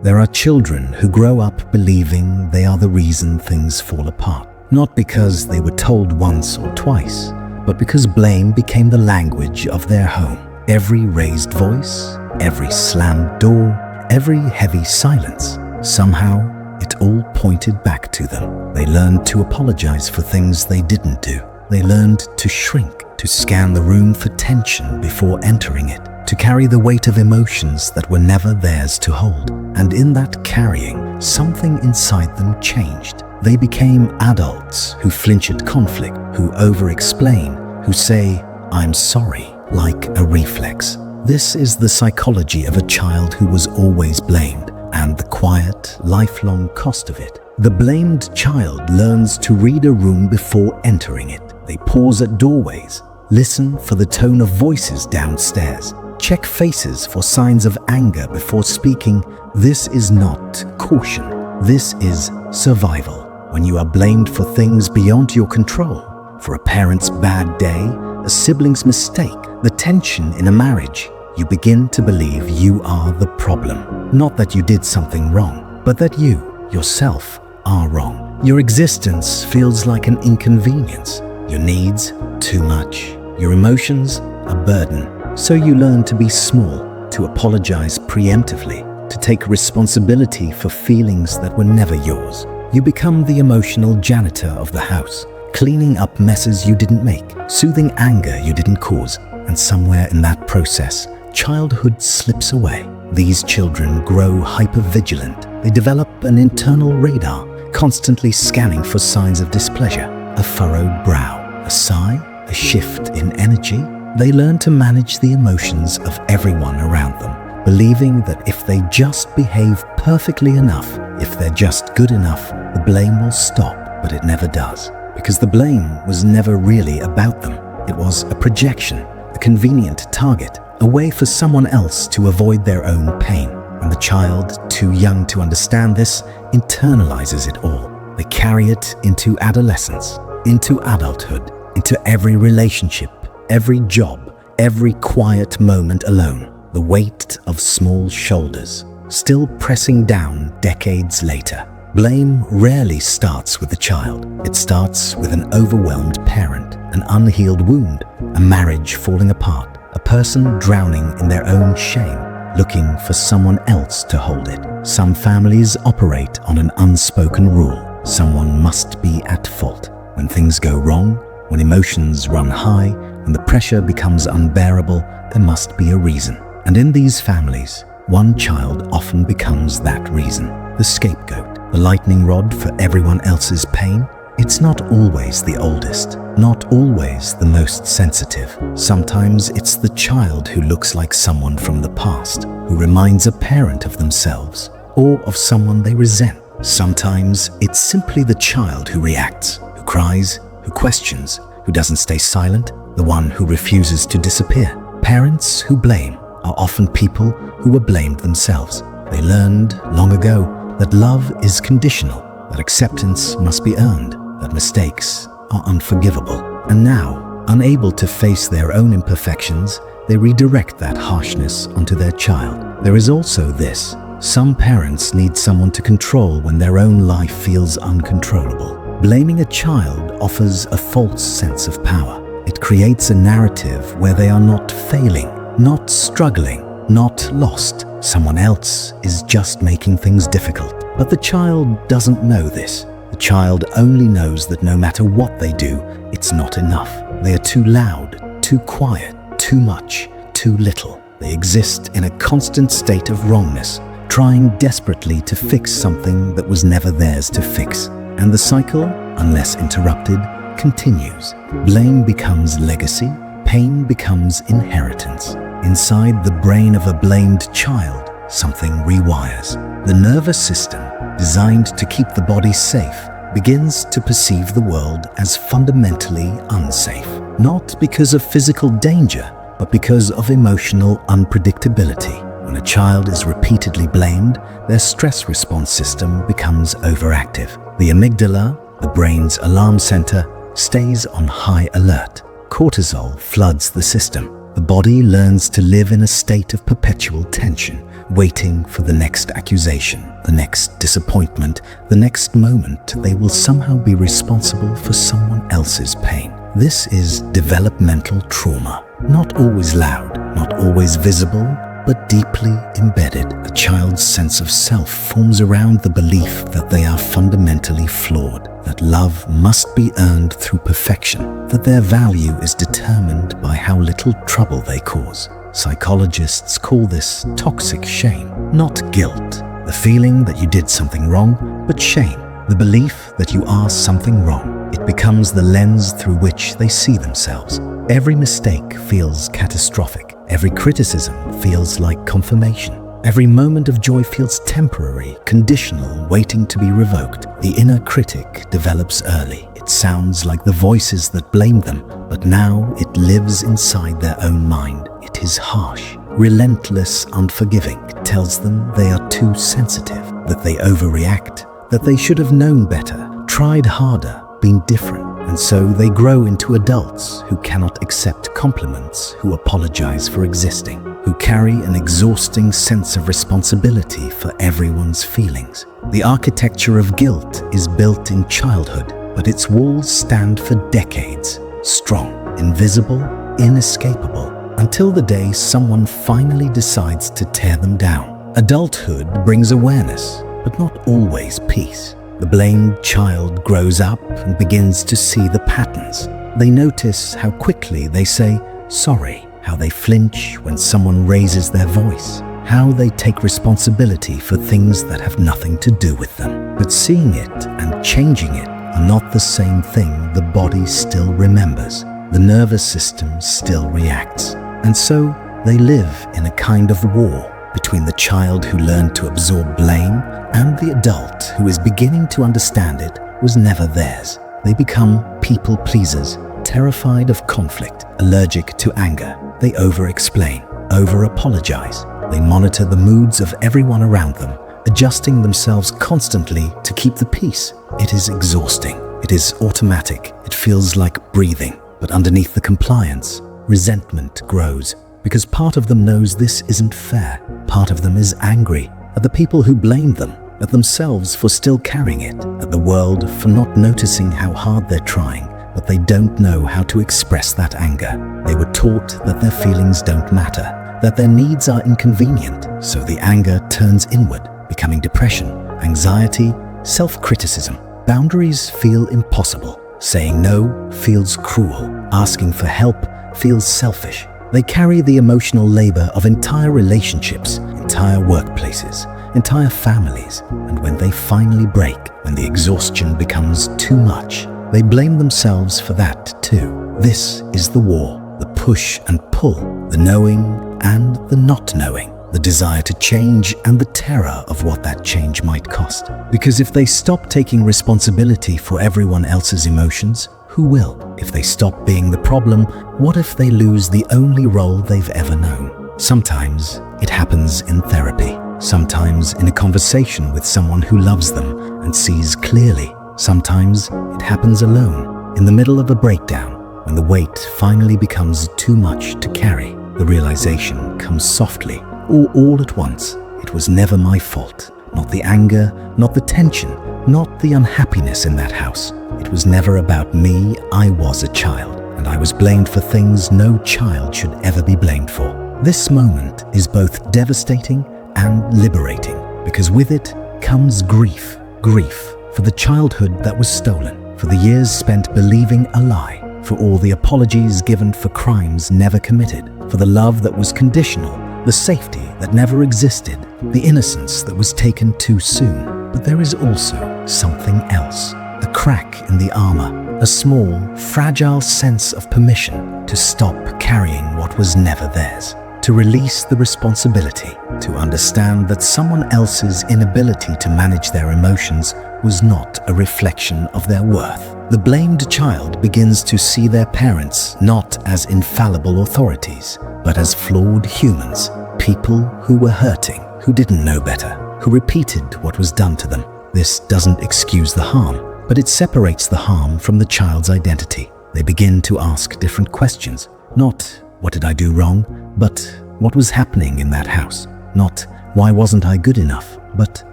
There are children who grow up believing they are the reason things fall apart. Not because they were told once or twice, but because blame became the language of their home. Every raised voice, every slammed door, every heavy silence, somehow it all pointed back to them. They learned to apologize for things they didn't do. They learned to shrink, to scan the room for tension before entering it, to carry the weight of emotions that were never theirs to hold. And in that carrying, something inside them changed. They became adults who flinch at conflict, who over-explain, who say, "I'm sorry," like a reflex. This is the psychology of a child who was always blamed, and the quiet, lifelong cost of it. The blamed child learns to read a room before entering it. They pause at doorways, listen for the tone of voices downstairs, check faces for signs of anger before speaking. This is not caution. This is survival. When you are blamed for things beyond your control, for a parent's bad day, a sibling's mistake, the tension in a marriage, you begin to believe you are the problem. Not that you did something wrong, but that you, yourself, are wrong. Your existence feels like an inconvenience. Your needs, too much. Your emotions, a burden. So you learn to be small, to apologize preemptively, to take responsibility for feelings that were never yours. You become the emotional janitor of the house, cleaning up messes you didn't make, soothing anger you didn't cause, and somewhere in that process, childhood slips away. These children grow hypervigilant. They develop an internal radar, constantly scanning for signs of displeasure, a furrowed brow, a sigh, a shift in energy. They learn to manage the emotions of everyone around them, believing that if they just behave perfectly enough, if they're just good enough, the blame will stop, but it never does. Because the blame was never really about them. It was a projection, a convenient target, a way for someone else to avoid their own pain. And the child, too young to understand this, internalizes it all. They carry it into adolescence, into adulthood, into every relationship, every job, every quiet moment alone. The weight of small shoulders, still pressing down decades later. Blame rarely starts with the child. It starts with an overwhelmed parent, an unhealed wound, a marriage falling apart, a person drowning in their own shame, looking for someone else to hold it. Some families operate on an unspoken rule. Someone must be at fault. When things go wrong, when emotions run high, when the pressure becomes unbearable, there must be a reason. And in these families, one child often becomes that reason, the scapegoat, the lightning rod for everyone else's pain. It's not always the oldest, not always the most sensitive. Sometimes it's the child who looks like someone from the past, who reminds a parent of themselves or of someone they resent. Sometimes it's simply the child who reacts, who cries, who questions, who doesn't stay silent, the one who refuses to disappear. Parents who blame are often people who were blamed themselves. They learned long ago that love is conditional, that acceptance must be earned, that mistakes are unforgivable. And now, unable to face their own imperfections, they redirect that harshness onto their child. There is also this: some parents need someone to control when their own life feels uncontrollable. Blaming a child offers a false sense of power. It creates a narrative where they are not failing, not struggling, not lost. Someone else is just making things difficult. But the child doesn't know this. The child only knows that no matter what they do, it's not enough. They are too loud, too quiet, too much, too little. They exist in a constant state of wrongness, trying desperately to fix something that was never theirs to fix. And the cycle, unless interrupted, continues. Blame becomes legacy, pain becomes inheritance. Inside the brain of a blamed child, something rewires. The nervous system, designed to keep the body safe, begins to perceive the world as fundamentally unsafe. Not because of physical danger, but because of emotional unpredictability. When a child is repeatedly blamed, their stress response system becomes overactive. The amygdala, the brain's alarm center, stays on high alert. Cortisol floods the system. The body learns to live in a state of perpetual tension, waiting for the next accusation, the next disappointment, the next moment they will somehow be responsible for someone else's pain. This is developmental trauma. Not always loud, not always visible, but deeply embedded. A child's sense of self forms around the belief that they are fundamentally flawed, that love must be earned through perfection, that their value is determined by how little trouble they cause. Psychologists call this toxic shame, not guilt. The feeling that you did something wrong, but shame. The belief that you are something wrong. It becomes the lens through which they see themselves. Every mistake feels catastrophic. Every criticism feels like confirmation. Every moment of joy feels temporary, conditional, waiting to be revoked. The inner critic develops early. It sounds like the voices that blamed them, but now it lives inside their own mind. It is harsh, relentless, unforgiving. It tells them they are too sensitive, that they overreact, that they should have known better, tried harder, been different. And so they grow into adults who cannot accept compliments, who apologize for existing, who carry an exhausting sense of responsibility for everyone's feelings. The architecture of guilt is built in childhood, but its walls stand for decades, strong, invisible, inescapable, until the day someone finally decides to tear them down. Adulthood brings awareness, but not always peace. The blamed child grows up and begins to see the patterns. They notice how quickly they say sorry, how they flinch when someone raises their voice, how they take responsibility for things that have nothing to do with them. But seeing it and changing it are not the same thing. The body still remembers. The nervous system still reacts. And so they live in a kind of war between the child who learned to absorb blame and the adult who is beginning to understand it was never theirs. They become people pleasers, terrified of conflict, allergic to anger. They over-explain, over-apologize. They monitor the moods of everyone around them, adjusting themselves constantly to keep the peace. It is exhausting. It is automatic. It feels like breathing. But underneath the compliance, resentment grows. Because part of them knows this isn't fair. Part of them is angry at the people who blamed them, at themselves for still carrying it, at the world for not noticing how hard they're trying, but they don't know how to express that anger. They were taught that their feelings don't matter, that their needs are inconvenient, so the anger turns inward, becoming depression, anxiety, self-criticism. Boundaries feel impossible. Saying no feels cruel. Asking for help feels selfish. They carry the emotional labor of entire relationships, entire workplaces, entire families, and when they finally break, when the exhaustion becomes too much, they blame themselves for that too. This is the war, the push and pull, the knowing and the not knowing, the desire to change and the terror of what that change might cost. Because if they stop taking responsibility for everyone else's emotions, who will? If they stop being the problem, what if they lose the only role they've ever known? Sometimes it happens in therapy. Sometimes in a conversation with someone who loves them and sees clearly. Sometimes it happens alone, in the middle of a breakdown, when the weight finally becomes too much to carry. The realization comes softly, or all at once. It was never my fault. Not the anger, not the tension, not the unhappiness in that house. It was never about me. I was a child, and I was blamed for things no child should ever be blamed for. This moment is both devastating and liberating, because with it comes grief. Grief for the childhood that was stolen, for the years spent believing a lie, for all the apologies given for crimes never committed, for the love that was conditional, the safety that never existed, the innocence that was taken too soon. But there is also something else. A crack in the armor, a small, fragile sense of permission to stop carrying what was never theirs, to release the responsibility, to understand that someone else's inability to manage their emotions was not a reflection of their worth. The blamed child begins to see their parents not as infallible authorities, but as flawed humans, people who were hurting, who didn't know better, who repeated what was done to them. This doesn't excuse the harm, but it separates the harm from the child's identity. They begin to ask different questions. Not, what did I do wrong, but what was happening in that house. Not why wasn't I good enough, but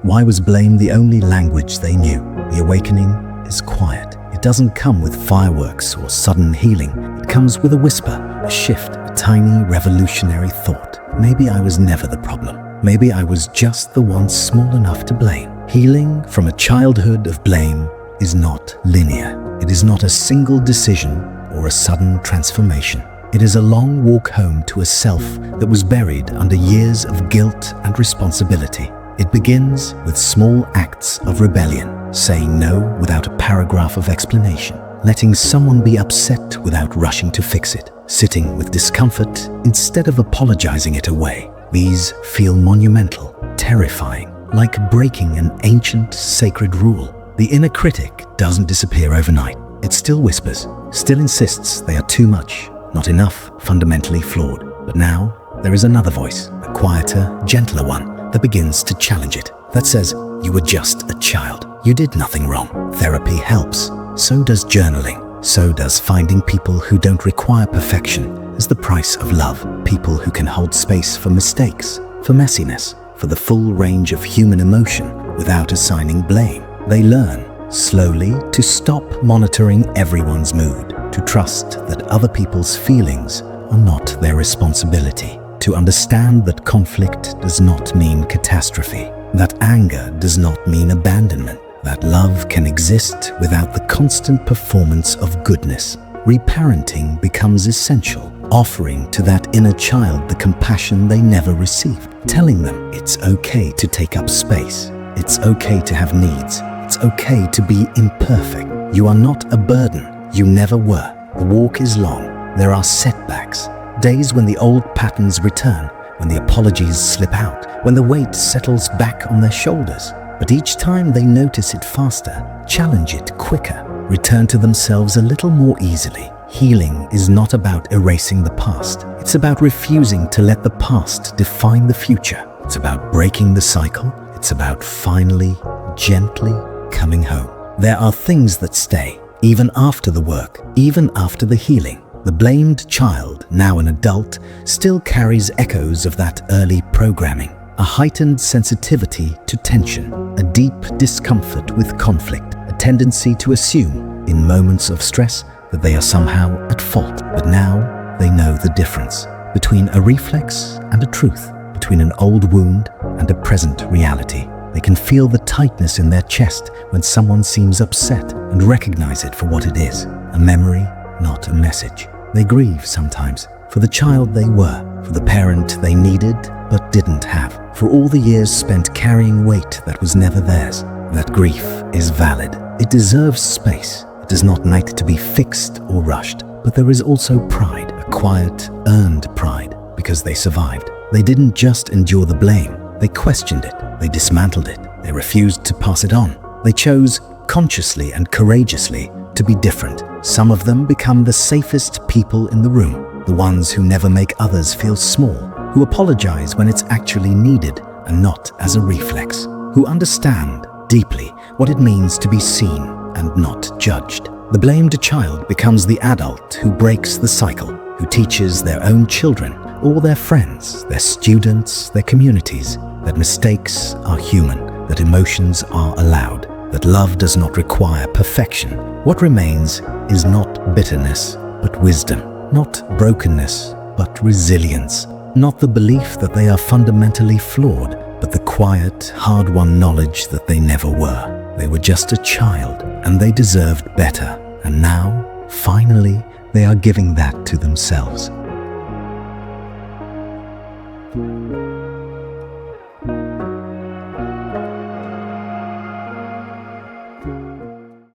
why was blame the only language they knew. The awakening is quiet. It doesn't come with fireworks or sudden healing. It comes with a whisper, a shift, a tiny revolutionary thought. Maybe I was never the problem. Maybe I was just the one small enough to blame. Healing from a childhood of blame is not linear. It is not a single decision or a sudden transformation. It is a long walk home to a self that was buried under years of guilt and responsibility. It begins with small acts of rebellion, saying no without a paragraph of explanation, letting someone be upset without rushing to fix it, sitting with discomfort instead of apologizing it away. These feel monumental, terrifying, like breaking an ancient sacred rule. The inner critic doesn't disappear overnight. It still whispers, still insists they are too much, not enough, fundamentally flawed. But now there is another voice, a quieter, gentler one, that begins to challenge it, that says, you were just a child. You did nothing wrong. Therapy helps. So does journaling. So does finding people who don't require perfection as the price of love. People who can hold space for mistakes, for messiness, for the full range of human emotion without assigning blame. They learn, slowly, to stop monitoring everyone's mood, to trust that other people's feelings are not their responsibility, to understand that conflict does not mean catastrophe, that anger does not mean abandonment, that love can exist without the constant performance of goodness. Reparenting becomes essential, offering to that inner child the compassion they never received, telling them it's okay to take up space, it's okay to have needs, it's okay to be imperfect. You are not a burden, you never were. The walk is long, there are setbacks, days when the old patterns return, when the apologies slip out, when the weight settles back on their shoulders. But each time they notice it faster, challenge it quicker, return to themselves a little more easily. Healing is not about erasing the past. It's about refusing to let the past define the future. It's about breaking the cycle. It's about finally, gently coming home. There are things that stay, even after the work, even after the healing. The blamed child, now an adult, still carries echoes of that early programming. A heightened sensitivity to tension, a deep discomfort with conflict, a tendency to assume, in moments of stress, that they are somehow at fault. But now they know the difference between a reflex and a truth, between an old wound and a present reality. They can feel the tightness in their chest when someone seems upset and recognize it for what it is, a memory, not a message. They grieve sometimes for the child they were, for the parent they needed but didn't have, for all the years spent carrying weight that was never theirs. That grief is valid. It deserves space. It does not need to be fixed or rushed. But there is also pride, a quiet, earned pride, because they survived. They didn't just endure the blame. They questioned it. They dismantled it. They refused to pass it on. They chose, consciously and courageously, to be different. Some of them become the safest people in the room, the ones who never make others feel small, who apologize when it's actually needed and not as a reflex, who understand deeply what it means to be seen and not judged. The blamed child becomes the adult who breaks the cycle, who teaches their own children or their friends, their students, their communities, that mistakes are human, that emotions are allowed, that love does not require perfection. What remains is not bitterness, but wisdom, not brokenness, but resilience, not the belief that they are fundamentally flawed, but the quiet, hard-won knowledge that they never were. They were just a child, and they deserved better. And now, finally, they are giving that to themselves.